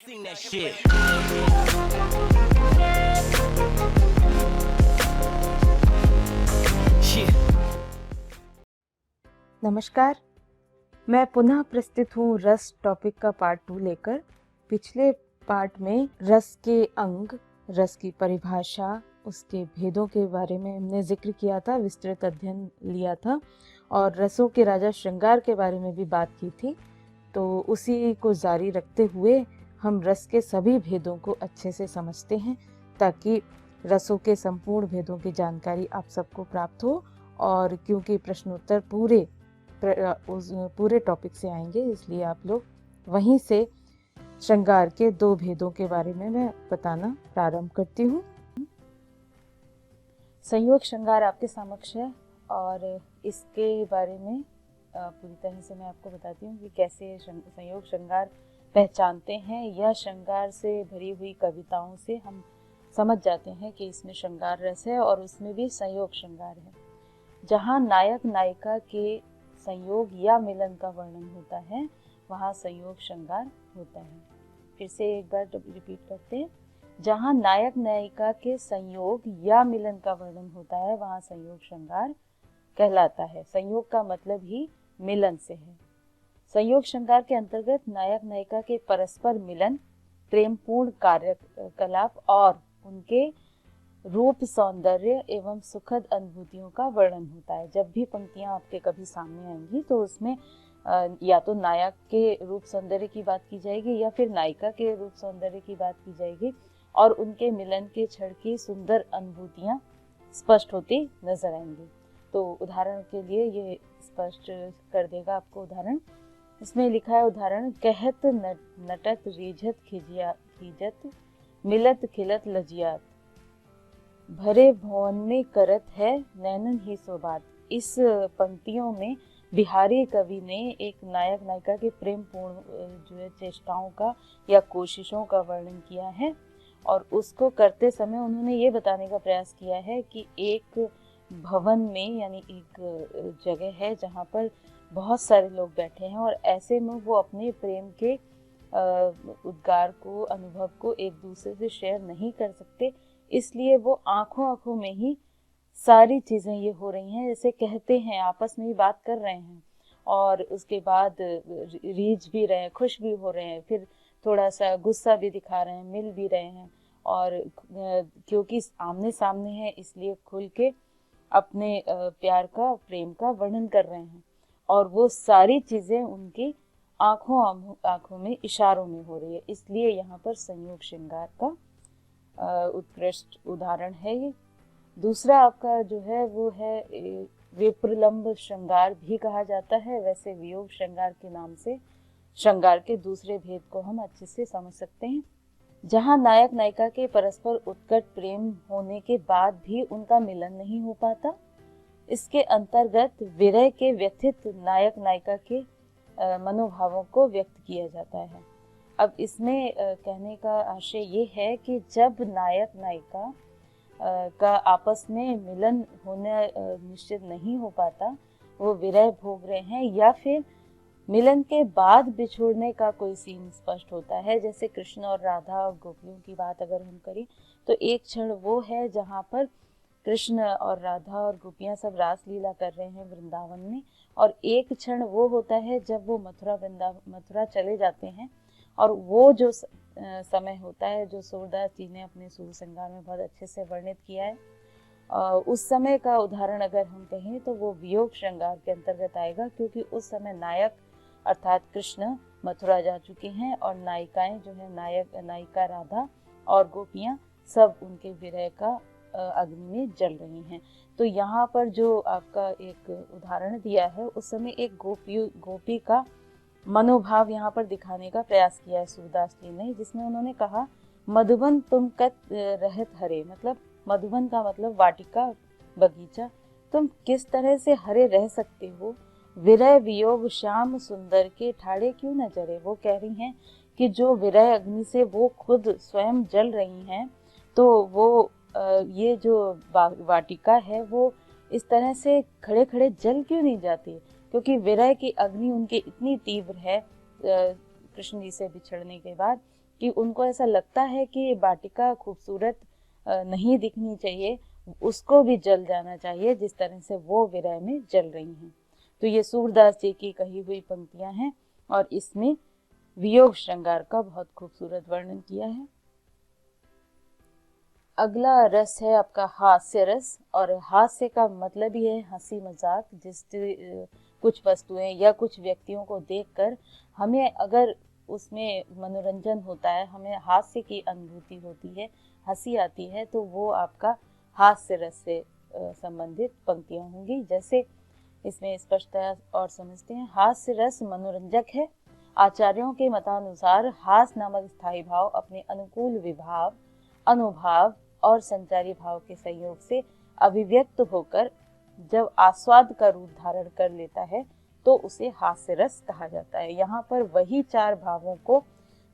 Sing that shit. Shit. नमस्कार, मैं पुनः प्रस्तुत हूँ रस टॉपिक का पार्ट 2 लेकर। पिछले पार्ट में रस के अंग, रस की परिभाषा, उसके भेदों के बारे में हमने जिक्र किया था, विस्तृत अध्ययन लिया था और रसों के राजा श्रृंगार के बारे में भी बात की थी। तो उसी को जारी रखते हुए हम रस के सभी भेदों को अच्छे से समझते हैं ताकि रसों के संपूर्ण भेदों की जानकारी आप सबको प्राप्त हो। और क्योंकि प्रश्नोत्तर पूरे टॉपिक से आएंगे, इसलिए आप लोग वहीं से श्रृंगार के 2 भेदों के बारे में मैं बताना प्रारंभ करती हूँ। संयोग श्रृंगार आपके समक्ष है और इसके बारे में पूरी तरह से मैं आपको बताती हूँ कि कैसे संयोग श्रृंगार पहचानते हैं। यह श्रृंगार से भरी हुई कविताओं से हम समझ जाते हैं कि इसमें श्रृंगार रस है और उसमें भी संयोग श्रृंगार है। जहाँ नायक नायिका के संयोग या मिलन का वर्णन होता है, वहाँ संयोग श्रृंगार होता है। फिर से एक बार रिपीट करते हैं। जहाँ नायक नायिका के संयोग या मिलन का वर्णन होता है, वहाँ संयोग श्रृंगार कहलाता है। संयोग का मतलब ही मिलन से है। संयोग श्रृंगार के अंतर्गत नायक नायिका के परस्पर मिलन, प्रेमपूर्ण कार्यकलाप और उनके रूप, सौंदर्य एवं सुखद अनुभूतियों का वर्णन होता है। जब भी पंक्तियां आपके कभी सामने आएंगी तो उसमें या तो नायक के रूप सौंदर्य की बात की जाएगी या फिर नायिका के रूप सौंदर्य की बात की जाएगी और उनके मिलन के क्षण की सुंदर अनुभूतियां स्पष्ट होती नजर आएंगी। तो उदाहरण के लिए ये स्पष्ट कर देगा आपको उदाहरण। इसमें लिखा है उदाहरण, कहत नटत रीझत खीजत मिलत खिलत लजियात, भरे भवन में करत है नैनन ही सो बात। इस पंक्तियों में बिहारी कवि ने एक नायक नायिका के प्रेम पूर्ण जो है चेष्टाओं का या कोशिशों का वर्णन किया है और उसको करते समय उन्होंने ये बताने का प्रयास किया है कि एक भवन में, यानी एक जगह है जहाँ पर बहुत सारे लोग बैठे हैं और ऐसे में वो अपने प्रेम के उद्गार को, अनुभव को एक दूसरे से शेयर नहीं कर सकते, इसलिए वो आंखों आंखों में ही सारी चीजें ये हो रही हैं, जैसे कहते हैं आपस में ही बात कर रहे हैं और उसके बाद रीझ भी रहे हैं, खुश भी हो रहे हैं, फिर थोड़ा सा गुस्सा भी दिखा रहे हैं, मिल भी रहे हैं और क्योंकि आमने सामने है इसलिए खुल के अपने प्यार का, प्रेम का वर्णन कर रहे हैं और वो सारी चीजें उनकी आंखों में, इशारों में हो रही है। इसलिए यहाँ पर संयोग श्रृंगार का उत्कृष्ट उदाहरण है ये। दूसरा आपका जो है वो है विप्रलंब श्रृंगार भी कहा जाता है। वैसे वियोग श्रृंगार के नाम से श्रृंगार के दूसरे भेद को हम अच्छे से समझ सकते हैं। जहाँ नायक नायिका के परस्पर उत्कट प्रेम होने के बाद भी उनका मिलन नहीं हो पाता, इसके अंतर्गत विरह के व्यथित नायक नायिका के मनोभावों को व्यक्त किया जाता है। अब इसमें कहने का आशय ये है कि जब नायक नायिका का आपस में मिलन होने निश्चित नहीं हो पाता, वो विरह भोग रहे हैं या फिर मिलन के बाद बिछोड़ने का कोई सीन स्पष्ट होता है, जैसे कृष्ण और राधा और गोपियों की बात अगर हम करें तो एक क्षण वो है जहाँ पर कृष्ण और राधा और गोपियां सब रास लीला कर रहे हैं वृंदावन में, और एक क्षण वो होता है जब वो मथुरा चले जाते हैं और वो जो समय होता है जो सूरदास जी ने अपने सूर श्रृंगार में बहुत अच्छे से वर्णित किया है, उस समय का उदाहरण अगर हम कहें तो वो वियोग श्रृंगार के अंतर्गत आएगा, क्योंकि उस समय नायक अर्थात कृष्ण मथुरा जा चुके हैं और नायिकाएं जो है नायिका राधा और गोपियां सब उनके विरह का अग्नि में जल रही हैं। तो यहाँ पर जो आपका एक उदाहरण दिया है, उस समय एक गोपी का मनोभाव यहाँ पर दिखाने का प्रयास किया है सूरदास जी ने, जिसमें उन्होंने कहा, मधुबन तुम कत रहत हरे, मतलब मधुबन का मतलब वाटिका, बगीचा, तुम किस तरह से हरे रह सकते हो, विरह वियोग श्याम सुंदर के ठाड़े क्यों न जरे। वो कह रही हैं कि जो विरह अग्नि से वो खुद स्वयं जल रही हैं, तो वो ये जो वाटिका है वो इस तरह से खड़े खड़े जल क्यों नहीं जाती, क्योंकि विरह की अग्नि उनकी इतनी तीव्र है कृष्ण जी से बिछड़ने के बाद कि उनको ऐसा लगता है कि ये वाटिका खूबसूरत नहीं दिखनी चाहिए, उसको भी जल जाना चाहिए जिस तरह से वो विरह में जल रही हैं। तो ये सूरदास जी की कही हुई पंक्तियां हैं और इसमें वियोग श्रृंगार का बहुत खूबसूरत वर्णन किया है। अगला रस है आपका हास्य रस, और हास्य का मतलब ही है हंसी मजाक। कुछ वस्तुएं या कुछ व्यक्तियों को देखकर हमें अगर उसमें मनोरंजन होता है, हमें हास्य की अनुभूति होती है, हंसी आती है, तो वो आपका हास्य रस से संबंधित पंक्तियां होंगी। जैसे इसमें स्पष्टता और समझते हैं। हास्य रस मनोरंजक है। आचार्यों के मतानुसार हास्य नामक स्थायी भाव अपने अनुकूल विभाव, अनुभाव और संचारी भाव के संयोग से अभिव्यक्त होकर जब आस्वाद का रूप धारण कर लेता है तो उसे हास्य रस कहा जाता है। यहाँ पर वही 4 भावों को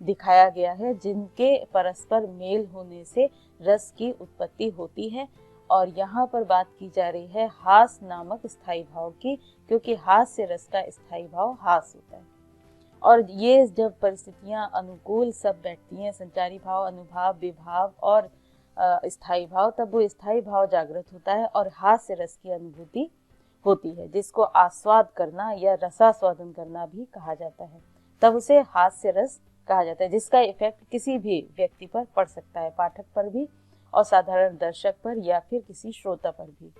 दिखाया गया है जिनके परस्पर मेल होने से रस की उत्पत्ति होती है, और यहाँ पर बात की जा रही है हास्य नामक स्थायी भाव की, क्योंकि हास्य रस का स्थायी भाव हास्य होता है। और ये जब परिस्थितियां अनुकूल सब बैठती हैं, संचारी भाव, अनुभाव, विभाव और स्थायी भाव, तब वो स्थायी भाव जागृत होता है और हास्य रस की अनुभूति होती है, जिसको आस्वाद करना या रसास्वादन करना भी कहा जाता है। तब उसे हास्य रस कहा जाता है, जिसका इफेक्ट किसी भी व्यक्ति पर पड़ सकता है, पाठक पर भी और साधारण दर्शक पर या फिर किसी श्रोता पर भी।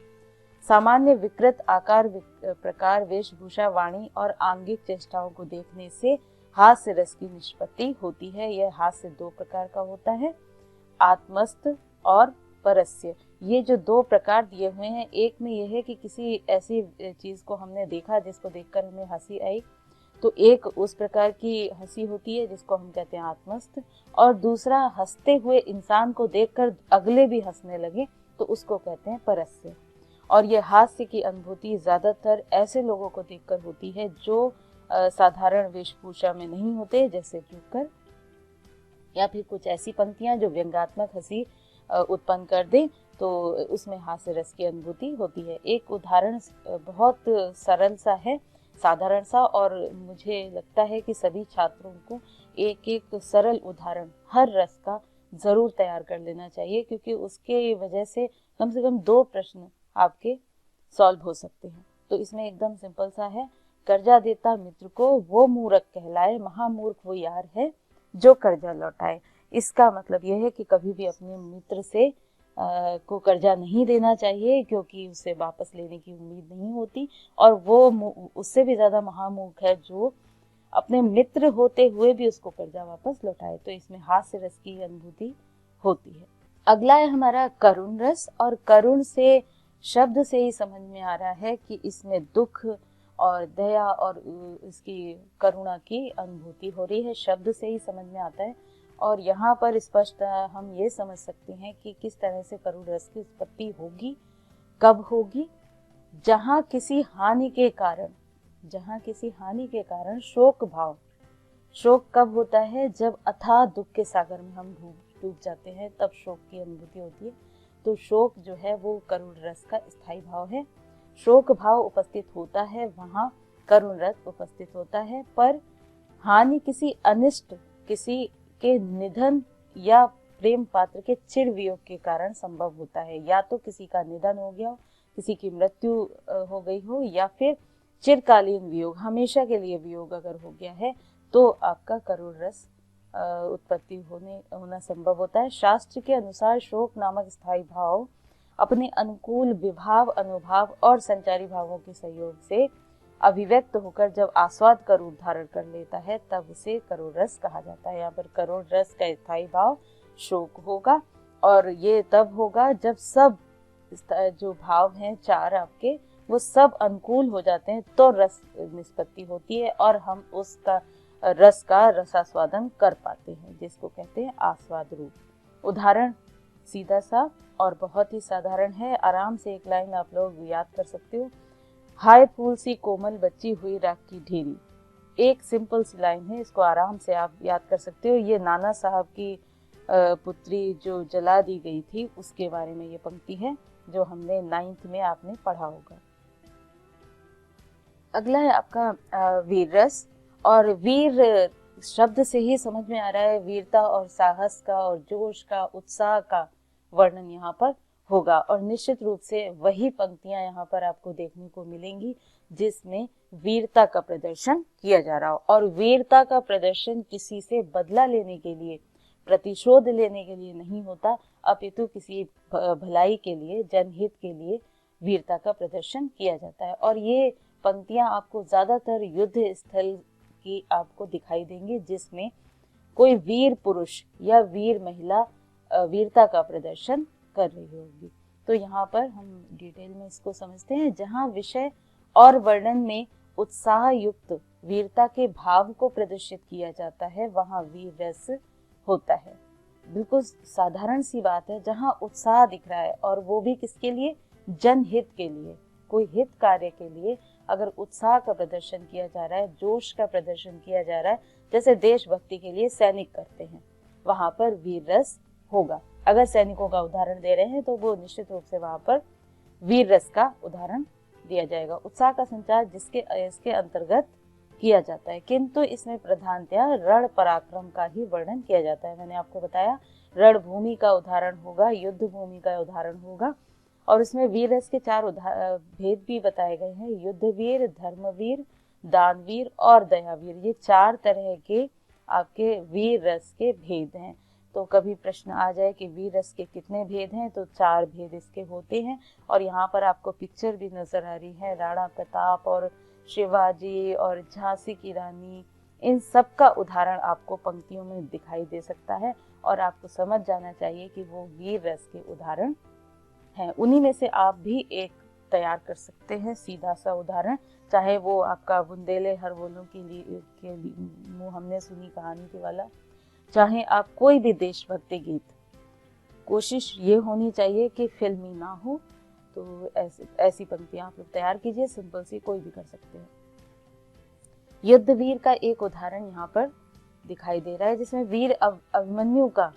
सामान्य विकृत आकार, प्रकार, वेशभूषा, वाणी और आंगिक चेष्टाओं को देखने से हास्य रस की निष्पत्ति होती है। यह हास्य 2 प्रकार का होता है, आत्मस्थ और परस्य। ये जो 2 प्रकार दिए हुए हैं, एक में यह है कि किसी ऐसी चीज को हमने देखा जिसको देखकर हमें हंसी आई, तो एक उस प्रकार की हंसी होती है जिसको हम कहते हैं आत्मस्थ, और दूसरा हंसते हुए इंसान को देखकर अगले भी हंसने लगे तो उसको कहते हैं परस्य। और ये हास्य की अनुभूति ज्यादातर ऐसे लोगों को देखकर होती है जो साधारण वेशभूषा में नहीं होते, जैसे जोकर, या फिर कुछ ऐसी पंक्तियां जो व्यंग्यात्मक हंसी उत्पन्न कर दे, तो उसमें हास्य रस की अनुभूति होती है। एक उदाहरण बहुत सरल सा है, साधारण सा, और मुझे लगता है कि सभी छात्रों को एक एक सरल उदाहरण हर रस का जरूर तैयार कर लेना चाहिए, क्योंकि उसके वजह से कम 2 प्रश्न आपके सॉल्व हो सकते हैं। तो इसमें एकदम सिंपल सा है, कर्जा देता मित्र को वो मूर्ख कहलाए, महामूर्ख वो यार है जो कर्जा लौटाए। इसका मतलब यह है कि कभी भी अपने मित्र से को कर्जा नहीं देना चाहिए, क्योंकि उसे वापस लेने की उम्मीद नहीं होती, और वो उससे भी ज्यादा महामूर्ख है जो अपने मित्र होते हुए भी उसको कर्जा वापस लौटाए। तो इसमें हास्य रस की अनुभूति होती है। अगला है हमारा करुण रस, और करुण से शब्द से ही समझ में आ रहा है कि इसमें दुख और दया और इसकी करुणा की अनुभूति हो रही है, शब्द से ही समझ में आता है। और यहाँ पर स्पष्ट हम ये समझ सकते हैं कि किस तरह से करुण रस की उत्पत्ति होगी, कब होगी। जहाँ किसी हानि के कारण शोक भाव, शोक कब होता है, जब अथाह दुख के सागर में हम डूब जाते हैं, तब शोक की अनुभूति होती है। तो शोक जो है वो करुण रस का स्थायी भाव है। शोक भाव उपस्थित होता है, वहाँ करुण रस उपस्थित होता है। पर हानि किसी अनिष्ट, किसी के निधन या प्रेम पात्र के चिर वियोग के कारण संभव होता है। या तो किसी का निधन हो गया हो, किसी की मृत्यु हो गई हो, या फिर चिरकालीन वियोग, हमेशा के लिए वियोग अगर हो गया है, तो आपका करुण रस उत्पत्ति होना संभव होता है। शास्त्र के अनुसार शोक नामक स्थायी भाव अपने अनुकूल विभाव, अनुभाव और संचारी भावों के सहयोग से अभिव्यक्त होकर जब आस्वाद का रूप धारण कर लेता है, तब उसे करुण रस कहा जाता है। यहाँ पर करुण रस का स्थायी भाव शोक होगा, और ये तब होगा जब सब जो भाव हैं 4 आपके, वो सब अनुकूल हो जाते हैं, तो रस निष्पत्ति होती है और हम उसका रस का रसास्वादन कर पाते हैं, जिसको कहते हैं आस्वाद रूप। उदाहरण सीधा सा और बहुत ही साधारण है, आराम से एक लाइन आप लोग याद कर सकते हो। हाय फूल सी कोमल बच्ची हुई राख की ढेरी, एक सिंपल सी लाइन है, इसको आराम से आप याद कर सकते हो। ये नाना साहब की पुत्री जो जला दी गई थी उसके बारे में ये पंक्ति है, जो हमने 9th में आपने पढ़ा होगा। अगला है आपका वीर रस, और वीर शब्द से ही समझ में आ रहा है वीरता और साहस का और जोश का, उत्साह का वर्णन यहाँ पर होगा। और निश्चित रूप से वही पंक्तियां यहाँ पर आपको देखने को मिलेंगी जिसमें वीरता का प्रदर्शन किया जा रहा हो। और वीरता का प्रदर्शन किसी से बदला लेने के लिए, प्रतिशोध लेने के लिए नहीं होता, अपितु किसी भलाई के लिए, जनहित के लिए वीरता का प्रदर्शन किया जाता है। और ये पंक्तियां आपको ज्यादातर युद्ध स्थल की आपको दिखाई देंगी जिसमें कोई वीर पुरुष या वीर महिला वीरता का प्रदर्शन कर रही होगी। तो यहाँ पर हम डिटेल में इसको समझते हैं। जहाँ विषय और वर्णन में उत्साह युक्त वीरता के भाव को प्रदर्शित किया जाता है वहाँ वीर रस होता है। बिल्कुल साधारण सी बात है, जहाँ उत्साह दिख रहा है और वो भी किसके लिए, जनहित के लिए, कोई हित कार्य के लिए अगर उत्साह का प्रदर्शन किया जा रहा है, जोश का प्रदर्शन किया जा रहा है, जैसे देशभक्ति के लिए सैनिक करते हैं, वहां पर वीर रस होगा। अगर सैनिकों का उदाहरण दे रहे हैं तो वो निश्चित रूप से वहां पर वीर रस का उदाहरण दिया जाएगा। उत्साह का संचार इसके अंतर्गत किया जाता है, किंतु इसमें प्रधानतया रण पराक्रम का ही वर्णन किया जाता है। मैंने आपको बताया रणभूमि का उदाहरण होगा, युद्ध भूमि का उदाहरण होगा, और इसमें वीर रस के 4 भेद भी बताए गए हैं, युद्धवीर, धर्मवीर, दानवीर और दयावीर। ये 4 तरह के आपके वीर रस के भेद हैं। तो कभी प्रश्न आ जाए कि वीर रस के कितने भेद हैं, तो 4 भेद इसके होते हैं। और यहाँ पर आपको पिक्चर भी नजर आ रही है, राणा प्रताप और शिवाजी और झांसी की रानी, इन सब का उदाहरण आपको पंक्तियों में दिखाई दे सकता है और आपको समझ जाना चाहिए कि वो वीर रस के उदाहरण हैं। उन्हीं में से आप भी एक तैयार कर सकते हैं, सीधा सा उदाहरण, चाहे वो आपका बुंदेले हरबोलों के लिए मुँह हमने सुनी कहानी के वाला, चाहे आप कोई भी देशभक्ति गीत, कोशिश ये होनी चाहिए कि फिल्मी ना हो। तो ऐसी पंक्तियां आप लोग तैयार कीजिए, सिंपल सी, कोई भी कर सकते हैं। युद्धवीर का एक उदाहरण यहाँ पर दिखाई दे रहा है जिसमें वीर अभिमन्यु का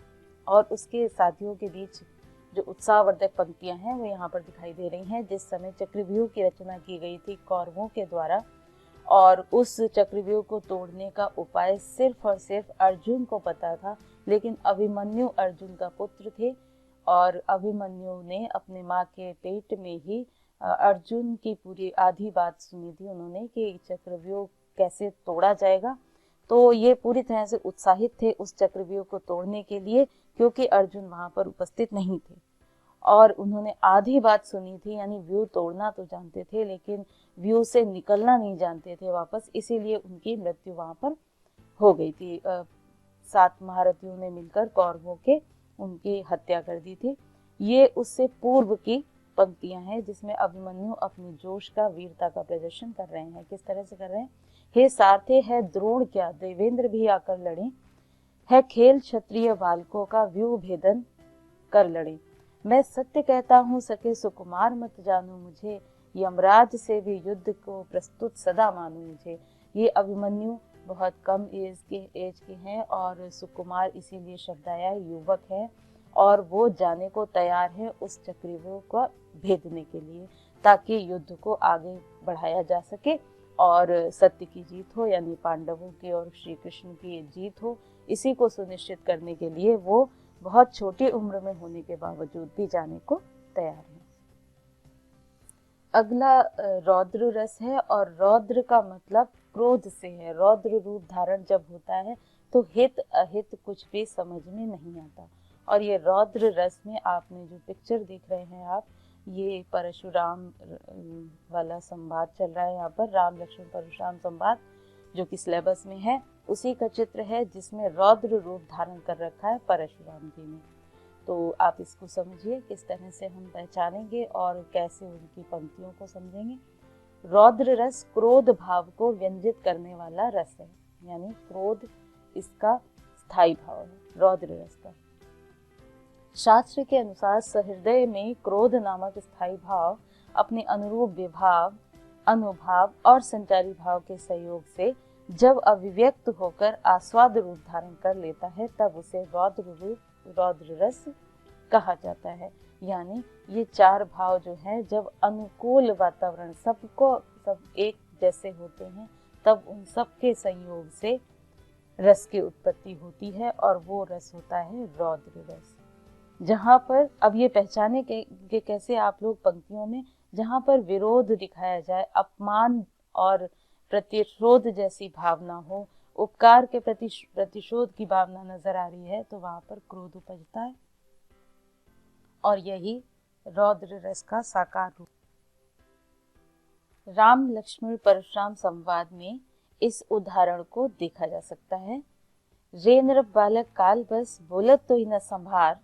और उसके साथियों के बीच जो उत्साहवर्धक पंक्तियां हैं वो यहाँ पर दिखाई दे रही हैं। जिस समय चक्रव्यूह की रचना की गई थी कौरवों के द्वारा, और उस चक्रव्यूह को तोड़ने का उपाय सिर्फ और सिर्फ अर्जुन को पता था, लेकिन अभिमन्यु अर्जुन का पुत्र थे और अभिमन्यु ने अपने माँ के पेट में ही अर्जुन की पूरी आधी बात सुनी थी उन्होंने कि चक्रव्यूह कैसे तोड़ा जाएगा। तो ये पूरी तरह से उत्साहित थे उस चक्रव्यूह को तोड़ने के लिए, क्योंकि अर्जुन वहां पर उपस्थित नहीं थे और उन्होंने आधी बात सुनी थी, यानी व्यू तोड़ना तो जानते थे लेकिन व्यू से निकलना नहीं जानते थे वापस, इसीलिए उनकी मृत्यु वहां पर हो गई थी। 7 महारथियों ने मिलकर कौरवों के उनकी हत्या कर दी थी। ये उससे पूर्व की पंक्तियां हैं जिसमें अभिमन्यु अपनी जोश का, वीरता का प्रदर्शन कर रहे हैं। किस तरह से कर रहे हैं, हे सारथे है द्रोण क्या, देवेंद्र भी आकर लड़े, है खेल क्षत्रिय बालकों का, व्यू भेदन कर लड़े, मैं सत्य कहता हूँ सके सुकुमार मत जानो मुझे, यमराज से भी युद्ध को प्रस्तुत सदा मानो मुझे। ये अभिमन्यु बहुत कम एज के हैं और सुकुमार इसीलिए शब्द आया, युवक है और वो जाने को तैयार है उस चक्रव्यूह को भेदने के लिए, ताकि युद्ध को आगे बढ़ाया जा सके और सत्य की जीत हो, यानी पांडवों की और श्री कृष्ण की जीत हो। इसी को सुनिश्चित करने के लिए वो बहुत छोटी उम्र में होने के बावजूद भी जाने को तैयार है। अगला रौद्र रस है और रौद्र का मतलब क्रोध से है। रौद्र रूप धारण जब होता है तो हित अहित कुछ भी समझ में नहीं आता। और ये रौद्र रस में आपने जो पिक्चर देख रहे हैं आप, ये परशुराम वाला संवाद चल रहा है यहाँ पर, राम लक्ष्मण परशुराम संवाद जो कि सिलेबस में है, उसी का चित्र है जिसमें रौद्र रूप धारण कर रखा है परशुराम जी ने। तो आप इसको समझिए किस तरह से हम पहचानेंगे और कैसे उनकी पंक्तियों को समझेंगे। रौद्र रस क्रोध भाव को व्यंजित करने वाला रस है, यानी क्रोध इसका स्थायी भाव है रौद्र रस का। शास्त्र के अनुसार सहृदय में क्रोध नामक स्थायी भाव अपने अनुरूप विभाव, अनुभाव और संचारी भाव के सहयोग से जब अभिव्यक्त होकर आस्वाद रूप धारण कर लेता है तब उसे रौद्र रस कहा जाता है। यानी ये 4 भाव जो है जब अनुकूल वातावरण, सब एक जैसे होते हैं, तब उन सब के संयोग से रस की उत्पत्ति होती है और वो रस होता है रौद्र रस। जहाँ पर अब ये पहचाने के कैसे आप लोग पंक्तियों में जहाँ पर विरोध दिखाया जाए, अपमान और प्रतिशोध जैसी भावना हो, उपकार के प्रति प्रतिशोध की भावना नजर आ रही है, तो वहां पर क्रोध उपजता है और यही रौद्र रस का साकार रूप। राम लक्ष्मण परशुराम संवाद में इस उदाहरण को देखा जा सकता है। रे नृप बालक काल बस बोलत तो ही न संभार,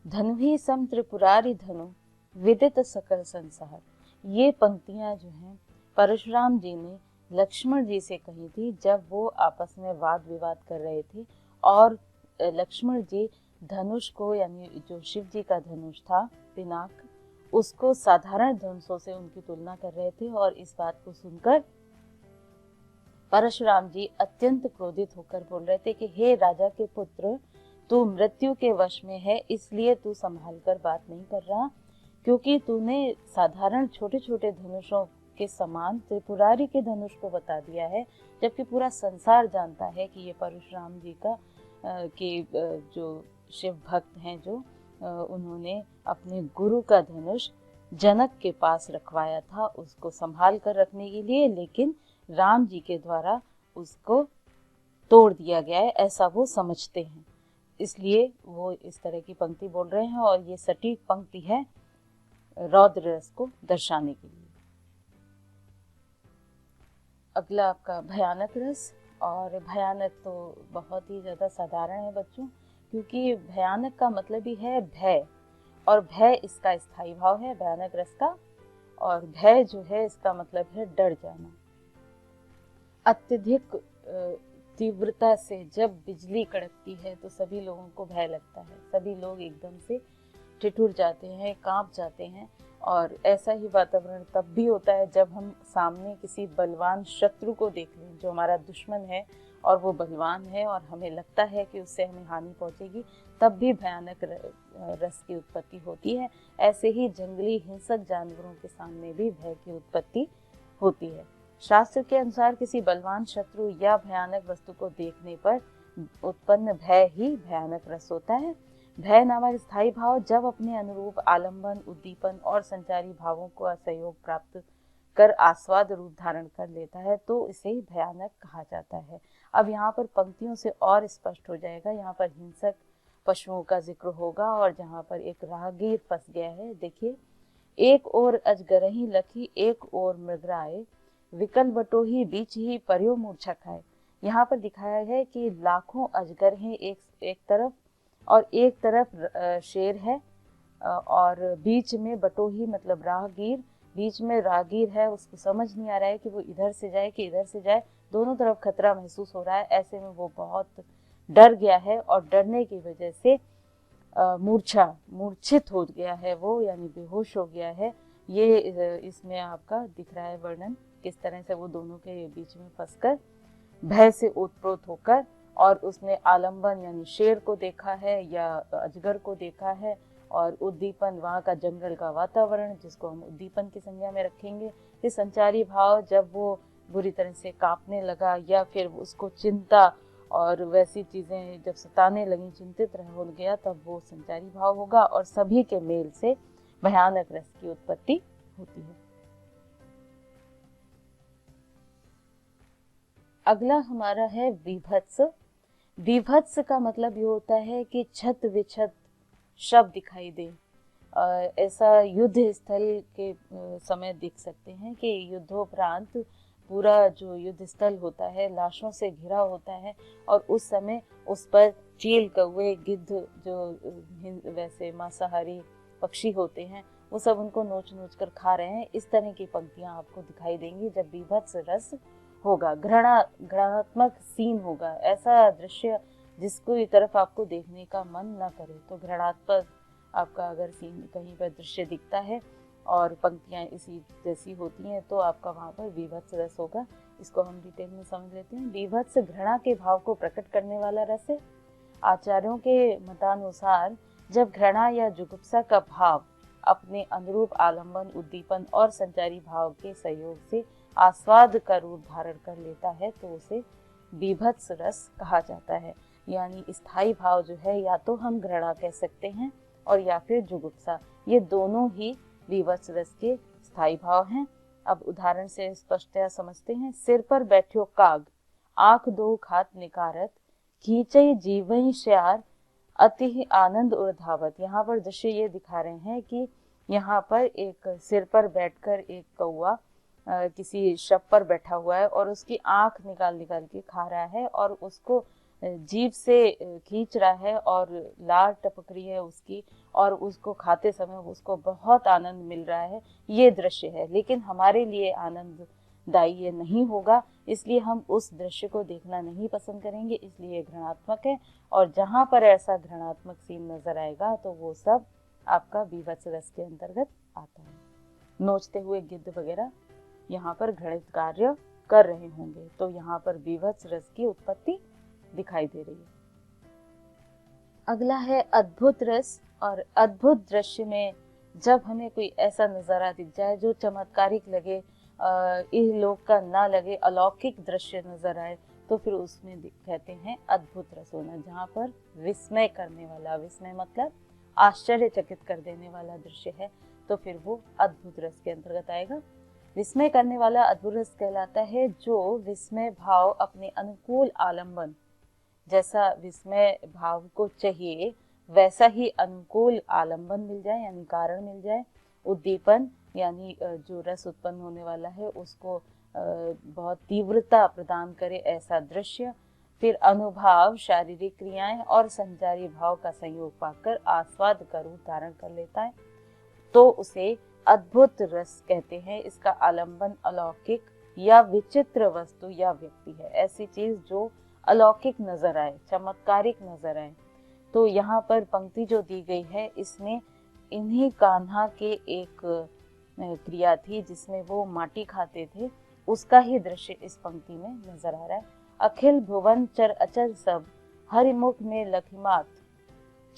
धनु ही सम त्रिपुरारी धनु विदित सकल संसार। ये पंक्तियां जो हैं परशुराम जी ने लक्ष्मण जी से कही थी जब वो आपस में वाद विवाद कर रहे थे और लक्ष्मण जी धनुष को, यानी जो शिव जी का धनुष था पिनाक, उसको साधारण धनुषों से उनकी तुलना कर रहे थे और इस बात को सुनकर परशुराम जी अत्यंत क्रोधित होकर बोल रहे थे कि हे राजा के पुत्र, तू मृत्यु के वश में है, इसलिए तू संभाल कर बात नहीं कर रहा, क्योंकि तूने साधारण छोटे छोटे धनुषों के समान त्रिपुरारी के धनुष को बता दिया है, जबकि पूरा संसार जानता है कि ये परशुराम जी का जो शिव भक्त हैं, जो उन्होंने अपने गुरु का धनुष जनक के पास रखवाया था उसको संभाल कर रखने के लिए, लेकिन राम जी के द्वारा उसको तोड़ दिया गया है, ऐसा वो समझते हैं, इसलिए वो इस तरह की पंक्ति बोल रहे हैं और ये सटीक पंक्ति है रौद्र रस को दर्शाने के लिए। अगला आपका भयानक रस, और भयानक तो बहुत ही ज़्यादा साधारण है बच्चों, क्योंकि भयानक का मतलब ही है भय, और भय इसका स्थायी भाव है भयानक रस का, और भय जो है इसका मतलब है डर जाना। अत्यधिक तीव्रता से जब बिजली कड़कती है तो सभी लोगों को भय लगता है, सभी लोग एकदम से ठिठुर जाते हैं, कांप जाते हैं, और ऐसा ही वातावरण तब भी होता है जब हम सामने किसी बलवान शत्रु को देख लें जो हमारा दुश्मन है और वो बलवान है और हमें लगता है कि उससे हमें हानि पहुंचेगी, तब भी भयानक रस की उत्पत्ति होती है। ऐसे ही जंगली हिंसक जानवरों के सामने भी भय की उत्पत्ति होती है। शास्त्र के अनुसार किसी बलवान शत्रु या भयानक वस्तु को देखने पर उत्पन्न भय ही भयानक रस होता है। भय नामक स्थायी भाव जब अपने अनुरूप आलंबन, उद्दीपन और संचारी भावों को असहयोग प्राप्त कर आस्वाद रूप धारण कर लेता है तो इसे भयानक कहा जाता है। अब यहाँ पर पंक्तियों से और स्पष्ट हो जाएगा, यहाँ पर हिंसक पशुओं का जिक्र होगा और जहाँ पर एक राहगीर फंस गया है, देखिए, एक ओर अजगरही लखी एक ओर मृगराए, विकल बटोही बीच ही पर्यो मूर्छा खाए। यहाँ पर दिखाया है कि लाखों अजगर हैं एक तरफ और एक तरफ शेर है, और बीच में बटोही मतलब राहगीर, बीच में राहगीर है, उसको समझ नहीं आ रहा है कि वो इधर से जाए कि इधर से जाए, दोनों तरफ खतरा महसूस हो रहा है। ऐसे में वो बहुत डर गया है और डरने की वजह से मूर्छित हो गया है वो, यानी बेहोश हो गया है। ये इसमें आपका दिख रहा है वर्णन किस तरह से वो दोनों के बीच में फंसकर भय से ओतप्रोत होकर, और उसने आलंबन यानी शेर को देखा है या अजगर को देखा है, और उद्दीपन वहाँ का जंगल का वातावरण जिसको हम उद्दीपन की संज्ञा में रखेंगे। ये संचारी भाव जब वो बुरी तरह से कांपने लगा या फिर उसको चिंता और वैसी चीज़ें जब सताने लगी, चिंतित हो गया, तब वो संचारी भाव होगा और सभी के मेल से भयानक रस की उत्पत्ति होती है। अगला हमारा है विभत्स। विभत्स का मतलब ये होता है कि छत विछत शब्द दिखाई दे। ऐसा युद्ध स्थल के समय देख सकते हैं कि युद्धोपरांत पूरा जो युद्ध स्थल होता है लाशों से घिरा होता है और उस समय उस पर चील, कौवे, गिद्ध जो वैसे मांसाहारी पक्षी होते हैं वो सब उनको नोच नोच कर खा रहे हैं। इस तरह की पंक्तियां आपको दिखाई देंगी जब विभत्स रस होगा, घृणात्मक सीन होगा, ऐसा दृश्य जिसको ये तरफ आपको देखने का मन ना करे। तो घृणात्मक आपका अगर सीन कहीं पर दृश्य दिखता है और पंक्तियां इसी जैसी होती हैं तो आपका वहाँ पर विभत्स रस होगा। इसको हम डिटेल में समझ लेते हैं। विभत्स घृणा के भाव को प्रकट करने वाला रस है। आचार्यों के मतानुसार जब घृणा या जुगुप्सा का भाव अपने अनुरूप आलंबन, उद्दीपन और संचारी भाव के सहयोग से आस्वाद का रूप धारण कर लेता है तो उसे बीभत्स रस कहा जाता है। यानी स्थायी भाव जो है या तो हम घृणा कह सकते हैं और या फिर जुगुप्सा, ये दोनों ही बीभत्स रस के स्थायी भाव हैं। अब उदाहरण से स्पष्टतया समझते हैं। सिर पर बैठ्यो काग, आंख दो खात निकारत, खींचई जीवई श्यार, अति आनंद उर्धावत। यहाँ पर दृश्य ये दिखा रहे हैं कि यहाँ पर एक सिर पर बैठकर एक कौवा किसी शव पर बैठा हुआ है और उसकी आंख निकाल निकाल के खा रहा है और उसको जीभ से खींच रहा है और लार टपक रही है उसकी, और उसको खाते समय उसको बहुत आनंद मिल रहा है। ये दृश्य है, लेकिन हमारे लिए आनंददायी ये नहीं होगा, इसलिए हम उस दृश्य को देखना नहीं पसंद करेंगे, इसलिए ये घृणात्मक है। और जहाँ पर ऐसा घृणात्मक सीन नजर आएगा तो वो सब आपका बीभत्स रस के अंतर्गत आता है। नोचते हुए गिद्ध वगैरह यहाँ पर घृणित कार्य कर रहे होंगे, तो यहाँ पर बीभत्स रस की उत्पत्ति दिखाई दे रही है। अगला है अद्भुत रस। और अद्भुत दृश्य में जब हमें कोई ऐसा नजारा दिख जाए जो चमत्कारिक लगे, इह लोक का ना लगे, अलौकिक दृश्य नजर आए, तो फिर उसमें कहते हैं अद्भुत रस होना। जहाँ पर विस्मय करने वाला, विस्मय मतलब आश्चर्यचकित कर देने वाला दृश्य है, तो फिर वो अद्भुत रस के अंतर्गत आएगा। विस्मय करने वाला अद्भुत रस कहलाता है जो विस्मय भाव अपने अनुकूल आलंबन, जैसा विस्मय भाव को चाहिए वैसा ही अनुकूल आलंबन मिल जाए, यानी कारण मिल जाए, उद्दीपन यानी जो रस उत्पन्न होने वाला है उसको बहुत तीव्रता प्रदान करे ऐसा दृश्य, फिर अनुभाव, शारीरिक क्रियाएं और संचारी भाव का संयोग पाकर आस्वाद का रूप धारण कर लेता है, तो उसे अद्भुत रस कहते हैं। इसका आलंबन अलौकिक या विचित्र वस्तु या व्यक्ति है, ऐसी चीज जो अलौकिक नजर आए, चमत्कारिक नजर आए। तो यहाँ पर पंक्ति जो दी गई है इसमें इन्हीं कान्हा के एक क्रिया थी जिसमें वो माटी खाते थे, उसका ही दृश्य इस पंक्ति में नजर आ रहा है। अखिल भुवन चर अचर सब, हरिमुख में लखिमात,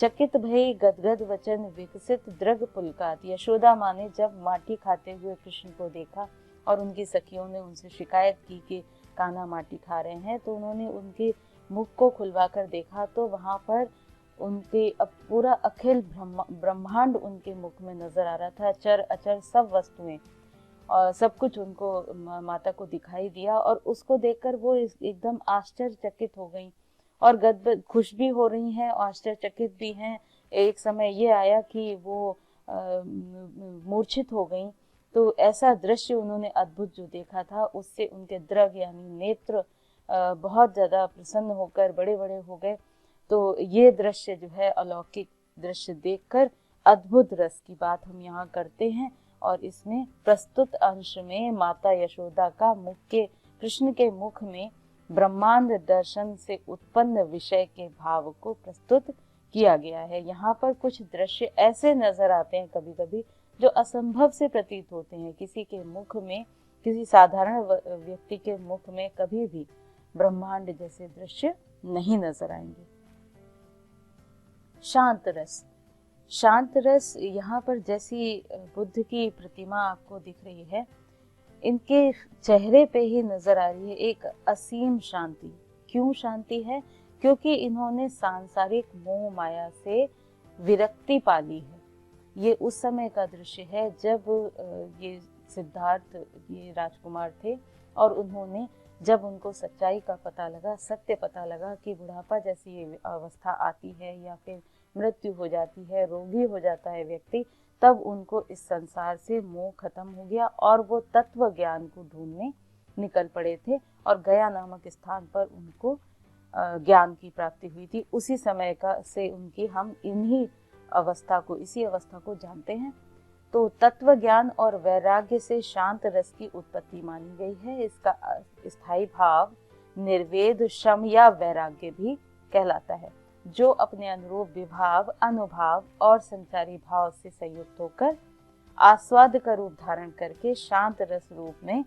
चकित भई गदगद वचन विकसित द्रग पुलकात। यशोदा माँ ने जब माटी खाते हुए कृष्ण को देखा और उनकी सखियों ने उनसे शिकायत की कि कान्हा माटी खा रहे हैं, तो उन्होंने उनके मुख को खुलवा कर देखा तो वहां पर उनके पूरा अखिल ब्रह्मांड उनके मुख में नजर आ रहा था। चर अचर सब वस्तुएं और सब कुछ उनको माता को दिखाई दिया और उसको देखकर वो एकदम आश्चर्यचकित हो गई और गदगद खुश भी हो रही हैं और आश्चर्यचकित भी हैं। एक समय ये आया कि वो मूर्छित हो गई। तो ऐसा दृश्य उन्होंने अद्भुत जो देखा था उससे उनके द्रग यानी नेत्र बहुत ज्यादा प्रसन्न होकर बड़े बड़े हो गए। तो ये दृश्य जो है अलौकिक दृश्य देखकर अद्भुत रस की बात हम यहाँ करते हैं। और इसमें प्रस्तुत अंश में माता यशोदा का मुख के कृष्ण के मुख में ब्रह्मांड दर्शन से उत्पन्न विषय के भाव को प्रस्तुत किया गया है। यहाँ पर कुछ दृश्य ऐसे नजर आते हैं कभी कभी जो असंभव से प्रतीत होते हैं। किसी के मुख में, किसी साधारण व्यक्ति के मुख में कभी भी ब्रह्मांड जैसे दृश्य नहीं नजर आएंगे। शांत रस। शांत रस यहाँ पर जैसी बुद्ध की प्रतिमा आपको दिख रही है, इनके चेहरे पे ही नजर आ रही है एक असीम शांति। क्यों शांति है? क्योंकि इन्होंने सांसारिक मोह माया से विरक्ति पाली है। ये उस समय का दृश्य है जब ये सिद्धार्थ ये राजकुमार थे और उन्होंने जब उनको सच्चाई का पता लगा, सत्य पता लगा कि बुढ़ापा जैसी ये अवस्था आती है या फिर मृत्यु हो जाती है, रोगी हो जाता है व्यक्ति, तब उनको इस संसार से मोह खत्म हो गया और वो तत्व ज्ञान को ढूंढने निकल पड़े थे और गया नामक स्थान पर उनको ज्ञान की प्राप्ति हुई थी। उसी समय का से उनकी हम इसी अवस्था को जानते हैं। तो तत्व ज्ञान और वैराग्य से शांत रस की उत्पत्ति मानी गई है। इसका स्थायी भाव निर्वेद शम या वैराग्य भी कहलाता है, जो अपने अनुरूप विभाव, अनुभाव और संचारी भाव से संयुक्त होकर आस्वाद का रूप धारण करके शांत रस रूप में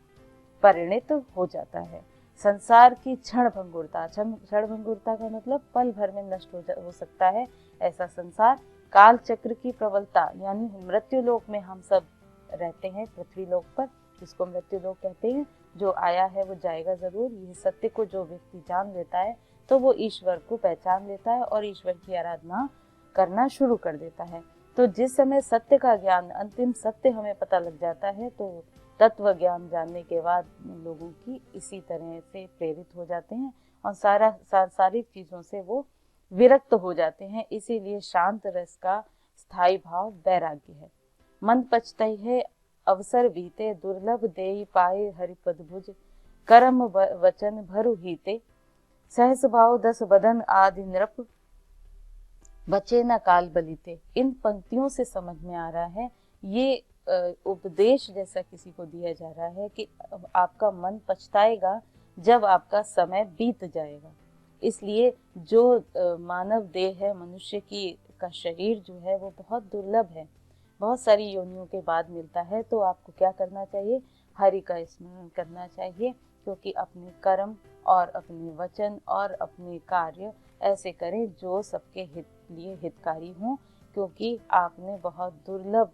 परिणित हो जाता है। संसार की क्षण भंगुरता का मतलब पल भर में नष्ट हो सकता है ऐसा संसार, काल चक्र की प्रबलता यानी मृत्यु लोक में हम सब रहते हैं, पृथ्वी लोक पर जिसको मृत्यु लोक कहते हैं, जो आया है वो जाएगा जरूर। ये सत्य को जो व्यक्ति जान लेता है तो वो ईश्वर को पहचान लेता है और ईश्वर की आराधना करना शुरू कर देता है। तो जिस समय सत्य का ज्ञान, अंतिम सत्य हमें पता लग जाता है, तो तत्व ज्ञान जानने के बाद लोगों की इसी तरह से प्रेरित हो जाते हैं और सांसारिक चीजों से वो विरक्त हो जाते हैं। इसीलिए शांत रस का स्थायी भाव वैराग्य है। मन पछतई है अवसर बीते, दुर्लभ देई पाए हरिपद भुज, कर्म वचन भरु हीते, सहस भाव दस बदन आदि नृप, बचे न काल बलीते। इन पंक्तियों से समझ में आ रहा है ये उपदेश जैसा किसी को दिया जा रहा है कि आपका मन पछताएगा जब आपका समय बीत जाएगा। इसलिए जो मानव देह है, मनुष्य की का शरीर जो है वो बहुत दुर्लभ है, बहुत सारी योनियों के बाद मिलता है। तो आपको क्या करना चाहिए? हरि का स्मरण करना चाहिए, क्योंकि अपने कर्म और अपने वचन और अपने कार्य ऐसे करें जो सबके लिए हितकारी हों, क्योंकि आपने बहुत दुर्लभ,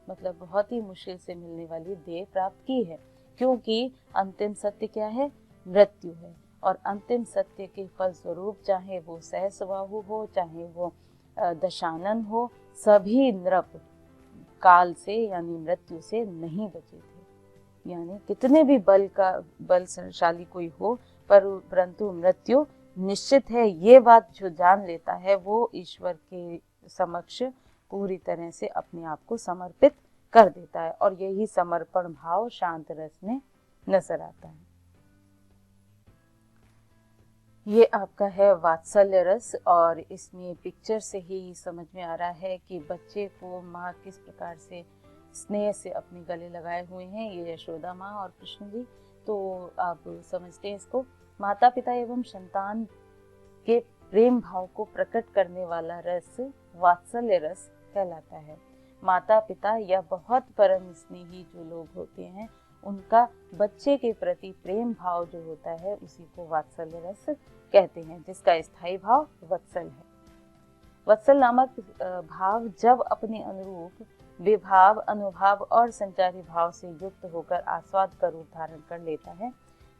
मतलब बहुत ही मुश्किल से मिलने वाली देह प्राप्त की है। क्योंकि अंतिम सत्य क्या है? मृत्यु है। और अंतिम सत्य के फल स्वरूप चाहे वो सहस्वाहु हो, चाहे वो दशानन हो, सभी नृप काल से यानी मृत्यु से नहीं बचे थे। यानी कितने भी बलशाली कोई हो, परंतु मृत्यु निश्चित है। ये बात जो जान लेता है वो ईश्वर के समक्ष पूरी तरह से अपने आप को समर्पित कर देता है, और यही समर्पण भाव शांत रस में नजर आता है। ये आपका है वात्सल्य रस, और इसमें पिक्चर से ही समझ में आ रहा है कि बच्चे को माँ किस प्रकार से स्नेह से अपने गले लगाए हुए हैं, ये यशोदा माँ और कृष्ण जी। तो आप समझते हैं इसको। माता पिता एवं संतान के प्रेम भाव को प्रकट करने वाला रस वात्सल्य रस कहलाता है। माता पिता या बहुत परम स्नेही जो लोग होते हैं, उनका बच्चे के प्रति प्रेम भाव जो होता है उसी को वात्सल्य रस कहते हैं, जिसका स्थायी भाव वत्सल है। वत्सल नामक भाव जब अपने अनुरूप विभाव, अनुभाव और संचारी भाव से युक्त होकर आस्वाद का रूप धारण कर लेता है,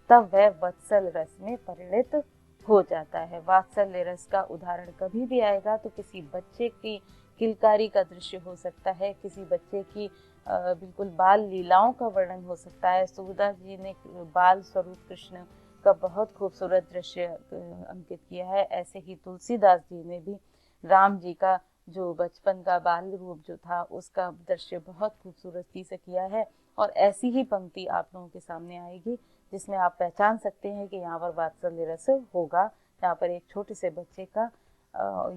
तब वह वत्सल रस में परिणित हो जाता है। वात्सल्य रस का उदाहरण कभी भी आएगा तो किसी बच्चे की किलकारी का दृश्य हो सकता है, किसी बच्चे की बिल्कुल बाल लीलाओं का वर्णन हो सकता है। सूरदास जी ने बाल स्वरूप कृष्ण का बहुत खूबसूरत दृश्य अंकित किया है। ऐसे ही तुलसीदास जी ने भी राम जी का जो बचपन का बाल रूप जो था उसका दृश्य बहुत खूबसूरती से किया है। और ऐसी ही पंक्ति आप लोगों के सामने आएगी जिसमें आप पहचान सकते हैं कि यहाँ पर वात्सल्य रस होगा। यहाँ पर एक छोटे से बच्चे का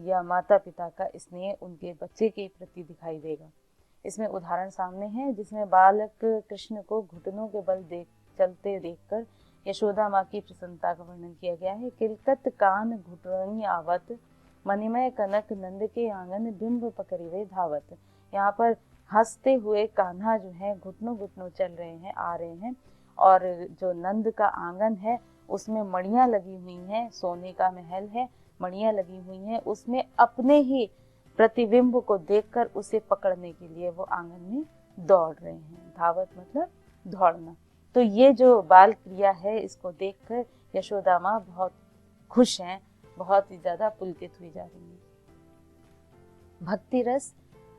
या माता पिता का स्नेह उनके बच्चे के प्रति दिखाई देगा। इसमें उदाहरण सामने है जिसमें बालक कृष्ण को घुटनों के बल चलते देखकर यशोदा माँ की प्रसन्नता का वर्णन किया गया है। किलकत कान घुटनी आवत, मणिमय कनक नंद के आंगन, बिंब पकड़िवे धावत। यहाँ पर हंसते हुए कान्हा जो है घुटनों घुटनों चल रहे हैं, आ रहे हैं, और जो नंद का आंगन है उसमें मणियां लगी हुई हैं, सोने का महल है, मणियां लगी हुई हैं, उसमें अपने ही प्रतिबिंब को देखकर उसे पकड़ने के लिए वो आंगन में दौड़ रहे हैं। धावत मतलब दौड़ना। तो ये जो बाल क्रिया है इसको देखकर यशोदा माँ बहुत खुश हैं, बहुत ही ज्यादा पुलकित हुई जा रही है। भक्ति रस,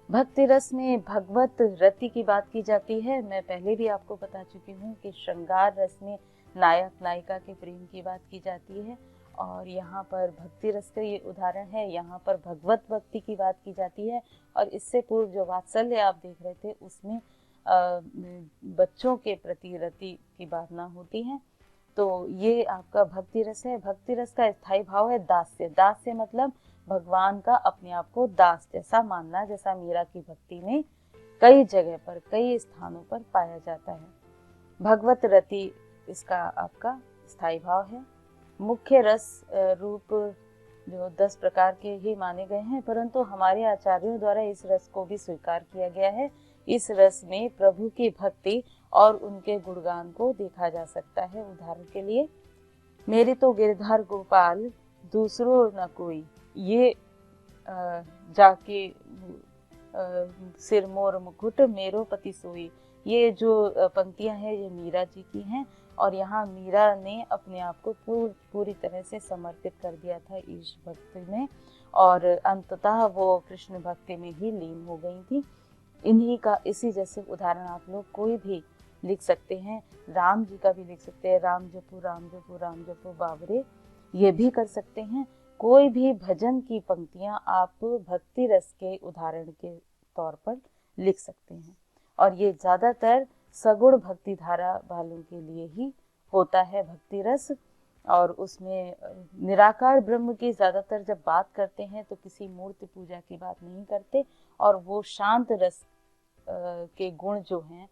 भक्ति रस में भगवत रति की बात की जाती है। मैं पहले भी आपको बता चुकी हूँ कि श्रृंगार रस में नायक नायिका के प्रेम की बात की जाती है, और यहाँ पर भक्ति रस का ये उदाहरण है। यहाँ पर भगवत भक्ति की बात की जाती है, और इससे पूर्व जो वात्सल्य आप देख रहे थे उसमें बच्चों के प्रति रति की भावना होती है। तो ये आपका भक्ति रस है। भक्ति रस का स्थायी भाव है दास्य। दास्य मतलब भगवान का अपने आप को दास जैसा मानना, जैसा मीरा की भक्ति में कई जगह पर, कई स्थानों पर पाया जाता है। भगवत रति इसका आपका स्थायी भाव है। मुख्य रस रूप जो 10 प्रकार के ही माने गए हैं, परंतु हमारे आचार्यों द्वारा इस रस को भी स्वीकार किया गया है। इस रस में प्रभु की भक्ति और उनके गुणगान को देखा जा सकता है। उदाहरण के लिए, मेरी तो गिरधर गोपाल दूसरो न कोई, ये जाके सिर मोर मुकुट मेरो पति सोई, ये जो पंक्तियां हैं ये मीरा जी की हैं। और यहाँ मीरा ने अपने आप को पूरी तरह से समर्पित कर दिया था ईश भक्ति में, और अंततः वो कृष्ण भक्ति में ही लीन हो गई थी। इसी जैसे उदाहरण आप लोग कोई भी लिख सकते हैं। राम जी का भी लिख सकते हैं, राम जपू राम जपू राम जपू बाबरे, ये भी कर सकते हैं। कोई भी भजन की पंक्तियां आप भक्ति रस के उदाहरण के तौर पर लिख सकते हैं, और ये ज़्यादातर सगुण भक्ति धारा वालों के लिए ही होता है भक्ति रस। और उसमें निराकार ब्रह्म की ज़्यादातर जब बात करते हैं तो किसी मूर्ति पूजा की बात नहीं करते, और वो शांत रस के गुण जो हैं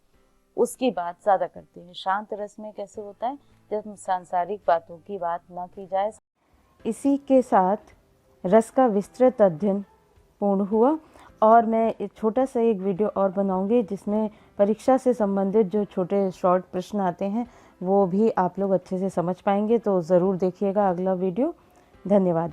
उसकी बात ज़्यादा करते हैं। शांत रस में कैसे होता है, जब सांसारिक बातों की बात ना की जाए। इसी के साथ रस का विस्तृत अध्ययन पूर्ण हुआ, और मैं एक छोटा सा एक वीडियो और बनाऊंगी जिसमें परीक्षा से संबंधित जो छोटे शॉर्ट प्रश्न आते हैं वो भी आप लोग अच्छे से समझ पाएंगे, तो ज़रूर देखिएगा अगला वीडियो। धन्यवाद।